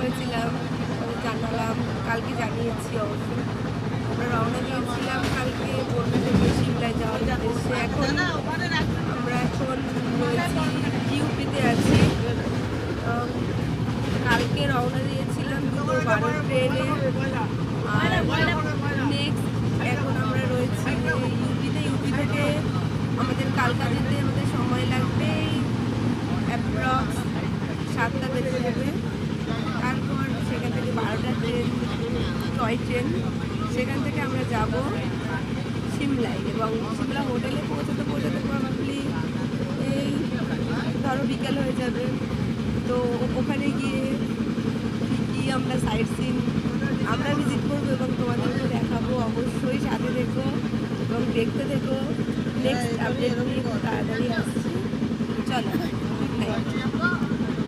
হয়েছিলাম, জানালাম, কালকে জানিয়েছি অবশ্যই। আমরা রওনা দিয়েছিলাম কালকে বলতে থেকে সিমলায় যাওয়ার উদ্দেশ্যে। এখন আমরা রয়েছি ইউপিতে আছি। কালকে রওনা দিয়েছিলাম 2:12 ট্রেনে, আর নেক্সট এখন আমরা রয়েছি ইউপিতে। ইউপি থেকে আমাদের কালকা যেতে আমাদের সময় লাগবে অ্যাপ্রক্স 7টা বেজে যাবে। তারপর সেখান থেকে 12টা ট্রেন, টয় ট্রেন, সেখান থেকে আমরা যাব সিমলায় এবং সিমলা হোটেলে পৌঁছাতে প্রবাবলি এই ধরো বিকেল হয়ে যাবে। তো ওখানে গিয়ে কী আমরা সাইট সিন আমরা ভিজিট করবো এবং তোমাদেরকে দেখাবো। অবশ্যই সাথে দেখো এবং দেখতে দেখো। নেক্সট আপডেট নিয়ে খুব তাড়াতাড়ি আসছি। চলো।